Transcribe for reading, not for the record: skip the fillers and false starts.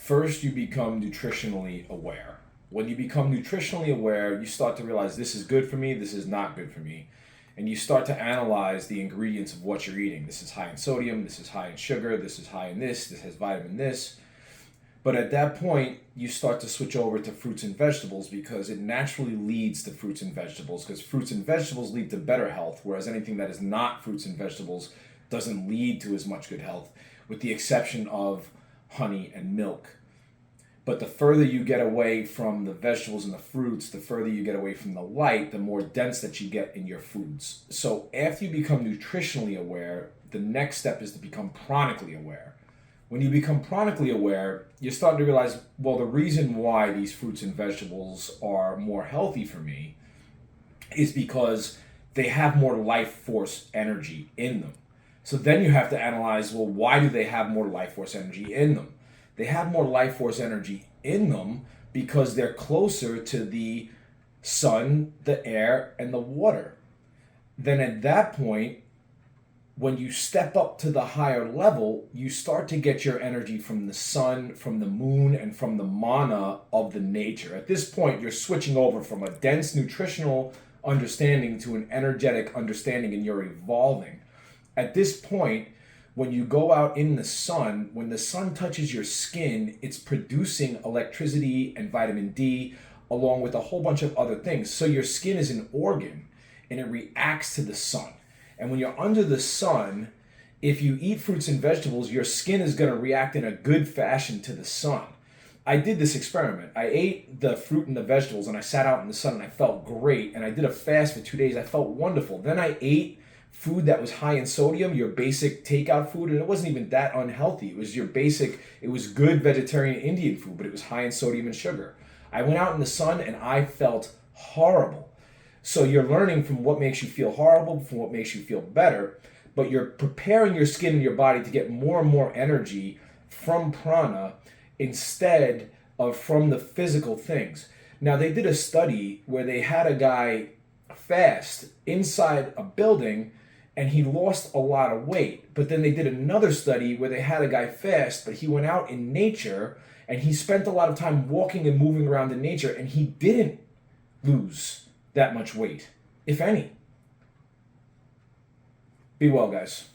First, you become nutritionally aware. When you become nutritionally aware, you start to realize this is good for me, this is not good for me. And you start to analyze the ingredients of what you're eating. This is high in sodium, this is high in sugar, this is high in this has vitamin this. But at that point, you start to switch over to fruits and vegetables because it naturally leads to fruits and vegetables, because fruits and vegetables lead to better health, whereas anything that is not fruits and vegetables doesn't lead to as much good health, with the exception of honey and milk. But the further you get away from the vegetables and the fruits, the further you get away from the light, the more dense that you get in your foods. So after you become nutritionally aware, the next step is to become chronically aware. When you become chronically aware, you're starting to realize, well, the reason why these fruits and vegetables are more healthy for me is because they have more life force energy in them. So then you have to analyze, well, why do they have more life force energy in them? They have more life force energy in them because they're closer to the sun, the air, and the water. Then at that point, when you step up to the higher level, you start to get your energy from the sun, from the moon, and from the mana of the nature. At this point, you're switching over from a dense nutritional understanding to an energetic understanding, and you're evolving. At this point, when you go out in the sun, when the sun touches your skin, it's producing electricity and vitamin D along with a whole bunch of other things. So your skin is an organ and it reacts to the sun. And when you're under the sun, if you eat fruits and vegetables, your skin is going to react in a good fashion to the sun. I did this experiment. I ate the fruit and the vegetables and I sat out in the sun and I felt great. And I did a fast for 2 days. I felt wonderful. Then I ate food that was high in sodium, your basic takeout food, and it wasn't even that unhealthy. It was your basic, it was good vegetarian Indian food, but it was high in sodium and sugar. I went out in the sun and I felt horrible. So you're learning from what makes you feel horrible, from what makes you feel better, but you're preparing your skin and your body to get more and more energy from prana instead of from the physical things. Now, they did a study where they had a guy fast inside a building and he lost a lot of weight. But then they did another study where they had a guy fast, but he went out in nature and he spent a lot of time walking and moving around in nature and he didn't lose that much weight, if any. Be well, guys.